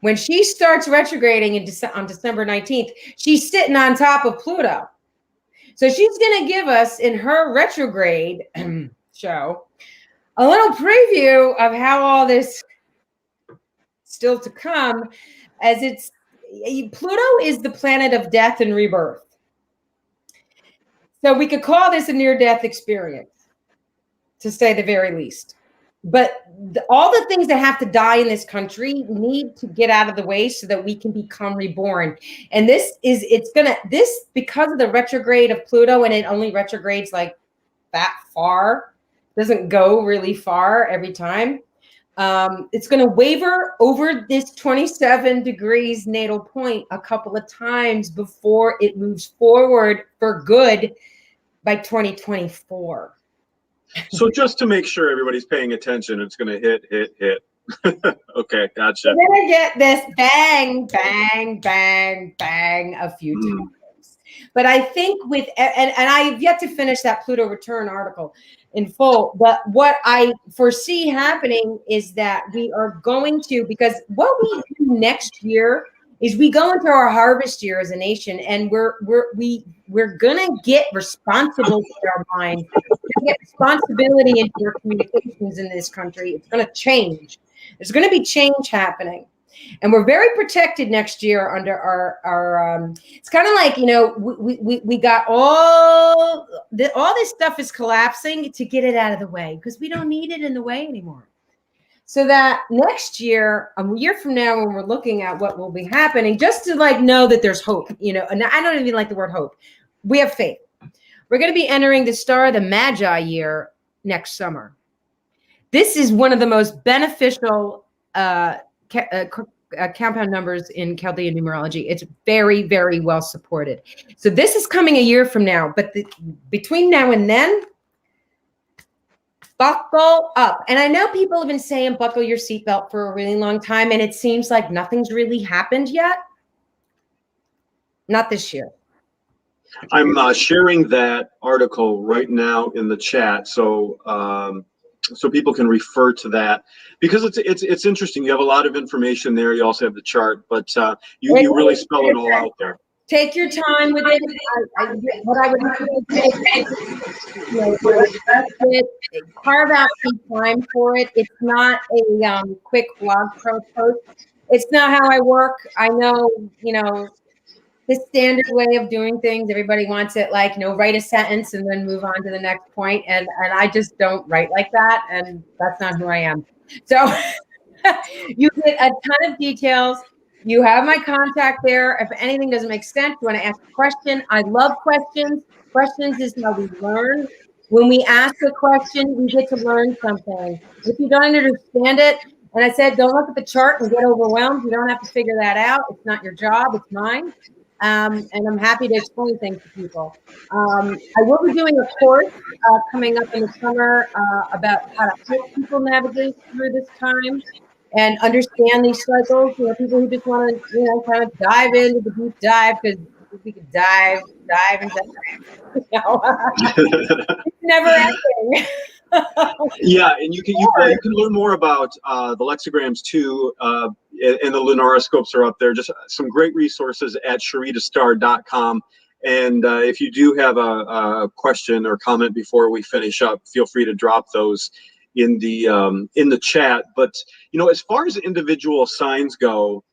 When she starts retrograding on December 19th, she's sitting on top of Pluto. So she's going to give us in her retrograde show a little preview of how all this still to come, as Pluto is the planet of death and rebirth. So we could call this a near-death experience, to say the very least. But all the things that have to die in this country need to get out of the way so that we can become reborn. And because of the retrograde of Pluto, and it only retrogrades like that far, doesn't go really far every time. It's going to waver over this 27 degrees natal point a couple of times before it moves forward for good by 2024. So just to make sure everybody's paying attention, it's going to hit. Okay, gotcha. We're going to get this bang, bang, bang, bang a few times. But I think and I've yet to finish that Pluto Return article in full, but what I foresee happening is that we are going to, because what we do next year is we go into our harvest year as a nation, and we're gonna get responsible with our mind, get responsibility into our communications in this country. It's gonna change. There's gonna be change happening. And we're very protected next year under our it's kind of like, we got all this stuff is collapsing to get it out of the way, because we don't need it in the way anymore. So that next year, a year from now, when we're looking at what will be happening, just to know that there's hope, and I don't even like the word hope. We have faith. We're going to be entering the Star of the Magi year next summer. This is one of the most beneficial compound numbers in Chaldean numerology. It's very, very well supported. So this is coming a year from now, but between now and then, buckle up. And I know people have been saying buckle your seatbelt for a really long time, and it seems like nothing's really happened yet. Not this year. I'm sharing that article right now in the chat, so people can refer to that, because it's interesting. You have a lot of information there. You also have the chart, but you really spell it all out there. Take your time with it. What I would do is carve out some time for it. It's not a quick blog post. It's not how I work. I know, the standard way of doing things. Everybody wants it write a sentence and then move on to the next point. And I just don't write like that. And that's not who I am. So you get a ton of details. You have my contact there. If anything doesn't make sense, you want to ask a question. I love questions. Questions is how we learn. When we ask a question, we get to learn something. If you don't understand it, and I said, don't look at the chart and get overwhelmed. You don't have to figure that out. It's not your job. It's mine. and I'm happy to explain things to people. I will be doing a course coming up in the summer about how to help people navigate through this time and understand these cycles. You know, people who just want to, you know, kind of dive into the deep dive, because we could dive, and dive. You know? It's never ending. Yeah, and you can learn more about the lexigrams too, and the lunoroscopes are up there. Just some great resources at sharitastar.com. And if you do have a question or comment before we finish up, feel free to drop those in the chat. But you know, as far as individual signs go,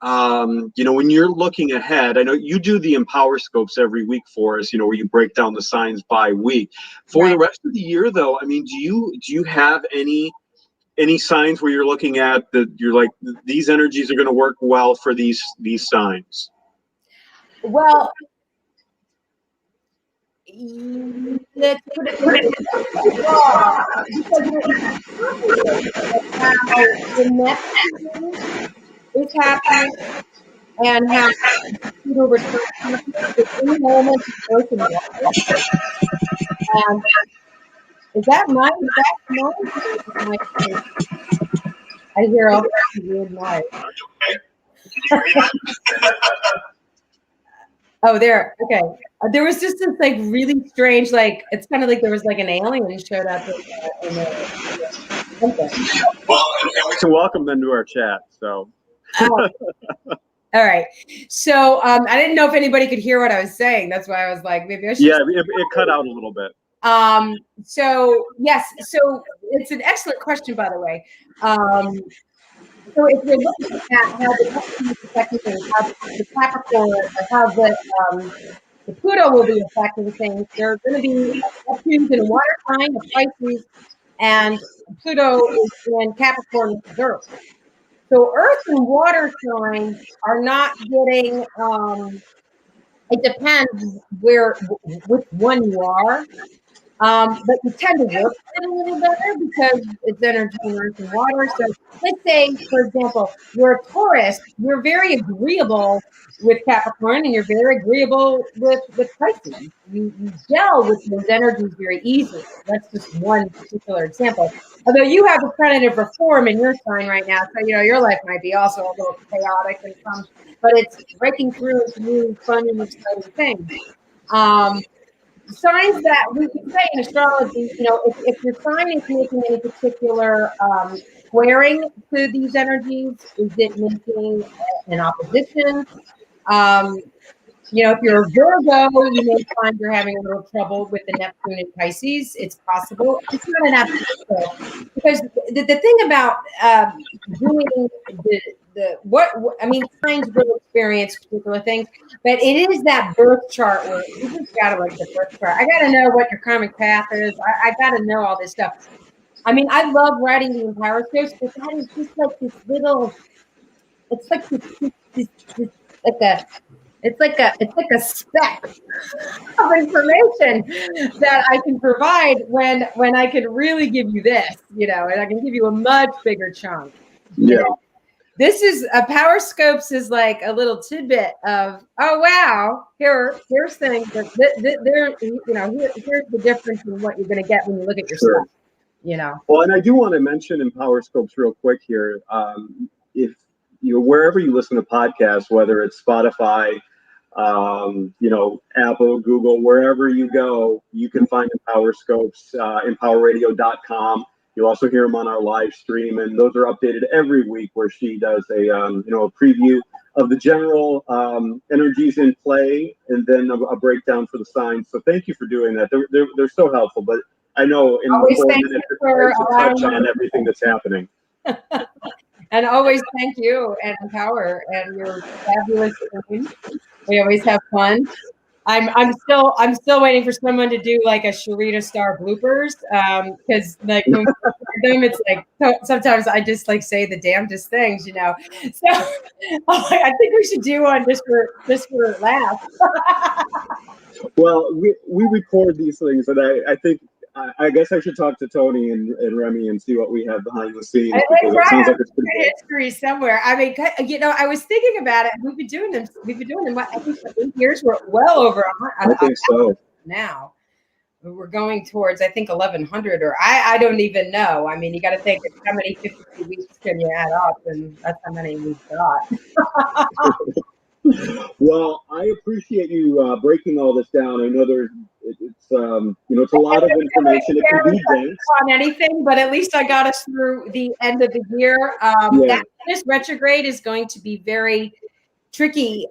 you know, when you're looking ahead, I know you do the Empower Scopes every week for us, you know, where you break down the signs by week. For the rest of the year, though, I mean, do you have any signs where you're looking at that you're like, these energies are going to work well for these signs? Well, let's put it how the next is happening and how Pluto Return in moment of Earth and water. And is that my exact noise? I hear all kinds of weird noise. Oh, there. Okay. There was just this like really strange, like it's kind of like there was like an alien showed up in something. Well, we can welcome them to our chat. So. All right. So I didn't know if anybody could hear what I was saying. That's why I was like, maybe I should. Yeah, it cut out a little bit. So yes. So it's an excellent question, by the way. So if you're looking at how the Neptune is affecting things, how the Capricorn, or how the Pluto will be affecting things, there are going to be Neptune's in water sign of Pisces, and Pluto is in Capricorn with Earth. So Earth and water signs are not getting. It depends which one you are. But you tend to work with it a little better because it's energy in earth and water. So let's say, for example, you're a Taurus, you're very agreeable with Capricorn and you're very agreeable with Pisces. You gel with those energies very easily. That's just one particular example. Although you have the planet of reform in your sign right now, so you know your life might be also a little chaotic and some, but it's breaking through into new fun and exciting things. Signs that we can say in astrology, you know, if your sign is making any particular squaring to these energies, is it making an opposition? You know, if you're a Virgo, you may find you're having a little trouble with the Neptune in Pisces. It's possible. It's not an absolute, because the thing about doing what I mean, signs will experience particular things, but it is that birth chart where you just gotta like the birth chart. I gotta know what your karmic path is. I gotta know all this stuff. I mean, I love writing the Empower Scopes, but that is just like this little. It's like this it's like a speck of information that I can provide when I can really give you this, you know, and I can give you a much bigger chunk. Yeah. You know? This is Power Scopes is like a little tidbit of, oh wow, here's things that there, you know, here's the difference in what you're going to get when you look at your stuff, you know. Well, and I do want to mention in Power Scopes real quick here, if you wherever you listen to podcasts, whether it's Spotify, you know, Apple, Google, wherever you go, you can find Empower Scopes, empowerradio.com. You'll also hear them on our live stream, and those are updated every week, where she does a you know, a preview of the general energies in play, and then a breakdown for the signs. So thank you for doing that. They're so helpful. But I know in Always 4 minutes it's hard to touch on everything that's happening. And always thank you and Empower and your fabulous team. We always have fun. I'm still waiting for someone to do like a Sharita Star bloopers, because like when we them, it's like sometimes I just like say the damnedest things, you know. So I think we should do one just for laughs. Well, we record these things, and I think I guess I should talk to Tony and Remy and see what we have behind the scenes, I because it sounds like it's pretty good. history somewhere. I mean, I was thinking about it. We've been doing them. What, I think for 8 years. We're well over I think so. now. We're going towards, I think, 1100, or I don't even know. I mean, you got to think how many 52 weeks can you add up, and that's how many we've got. Well, I appreciate you breaking all this down. I know it's a lot of information. It can be dense on anything, but at least I got us through the end of the year. That Venus retrograde is going to be very tricky.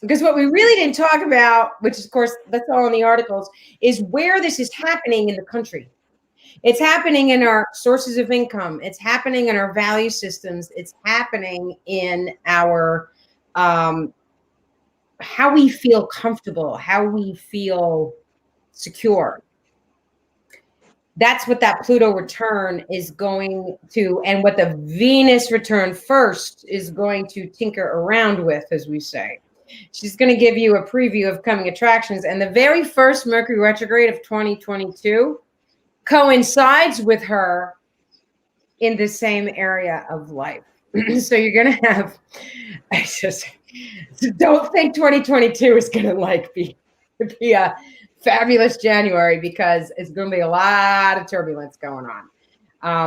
Because what we really didn't talk about, which of course that's all in the articles, is where this is happening in the country. It's happening in our sources of income. It's happening in our value systems. It's happening in our how we feel comfortable, how we feel secure. That's what that Pluto return is going to, and what the Venus return first is going to tinker around with, as we say. She's going to give you a preview of coming attractions. And the very first Mercury retrograde of 2022 coincides with her in the same area of life. So you're going to have, don't think 2022 is going to be a fabulous January, because it's going to be a lot of turbulence going on.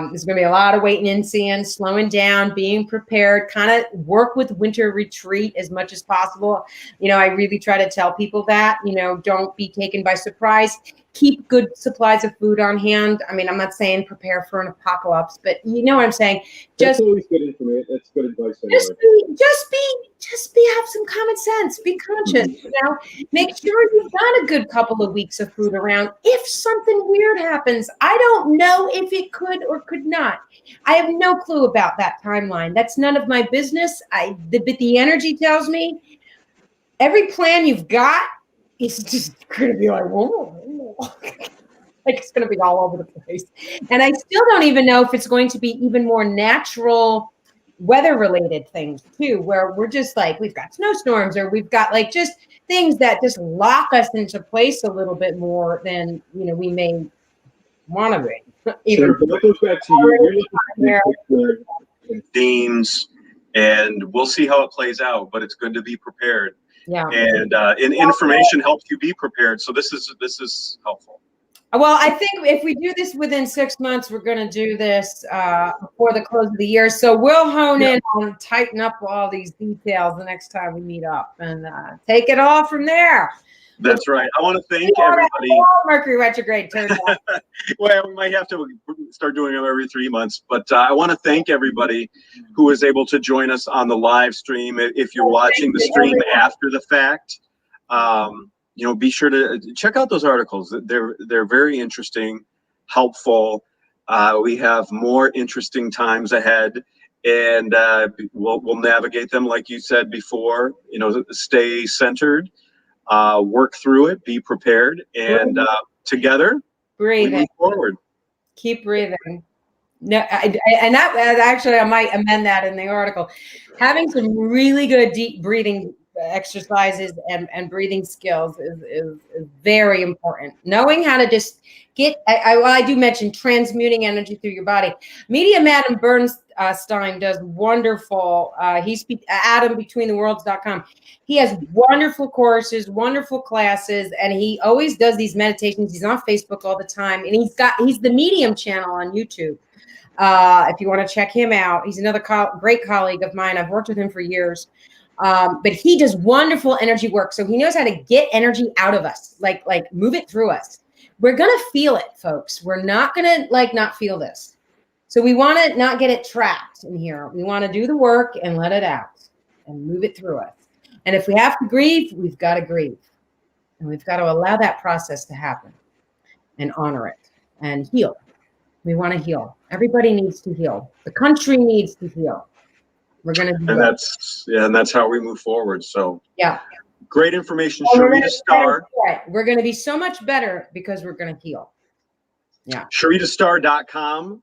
There's going to be a lot of waiting and seeing, slowing down, being prepared, kind of work with winter retreat as much as possible. I really try to tell people that, don't be taken by surprise. Keep good supplies of food on hand. I mean, I'm not saying prepare for an apocalypse, but you know what I'm saying. That's always good information. That's good advice. Just have some common sense. Be conscious. Make sure you've got a good couple of weeks of food around. If something weird happens, I don't know if it could or could not. I have no clue about that timeline. That's none of my business. But the energy tells me every plan you've got is just going to be like, whoa. Like it's going to be all over the place. And I still don't even know if it's going to be even more natural weather related things too, where we're just like, we've got snowstorms, or we've got like just things that just lock us into place a little bit more than, we may want to be. Sure, but that goes back to your themes, and we'll see how it plays out, but it's good to be prepared. Yeah. And information helps you be prepared. So this is helpful. Well, I think if we do this within 6 months, we're going to do this before the close of the year. So we'll hone in on tighten up all these details the next time we meet up, and take it all from there. That's right. I want to thank everybody. Mercury retrograde turns out. Well, we might have to start doing them every 3 months, but I want to thank everybody who was able to join us on the live stream. If you're watching the stream after the fact, be sure to check out those articles. They're very interesting, helpful. We have more interesting times ahead, and we'll navigate them like you said before. Stay centered. Work through it, be prepared, and together we move forward. Keep breathing. No, and that actually, I might amend that in the article. Having some really good deep breathing exercises and breathing skills is very important. Knowing how to just get, I do mention transmuting energy through your body. Medium Adam Bernstein does wonderful. He's AdamBetweenTheWorlds.com. He has wonderful courses, wonderful classes, and he always does these meditations. He's on Facebook all the time, and he's the Medium channel on YouTube. If you want to check him out, he's another great colleague of mine. I've worked with him for years. But he does wonderful energy work. So he knows how to get energy out of us, like move it through us. We're going to feel it, folks. We're not going to not feel this. So we want to not get it trapped in here. We want to do the work and let it out and move it through us. And if we have to grieve, we've got to grieve. And we've got to allow that process to happen and honor it and heal. We want to heal. Everybody needs to heal. The country needs to heal. We're going to do and that's how we move forward. So yeah, great information. Sharita Star. We're going to be so much better because we're going to heal. Yeah. SharitaStar.com.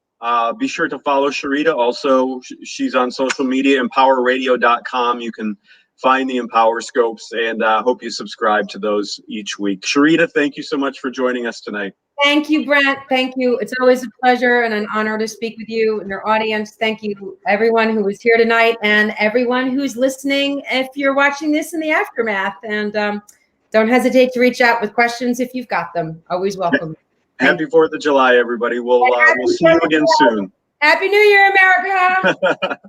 Be sure to follow Sharita. Also, she's on social media, empowerradio.com. You can find the Empower Scopes, and hope you subscribe to those each week. Sharita, thank you so much for joining us tonight. Thank you, Brent. Thank you. It's always a pleasure and an honor to speak with you and your audience. Thank you, everyone who was here tonight and everyone who's listening if you're watching this in the aftermath. And don't hesitate to reach out with questions if you've got them. Always welcome. Happy 4th of July, everybody. We'll see you again soon. Happy New Year, America.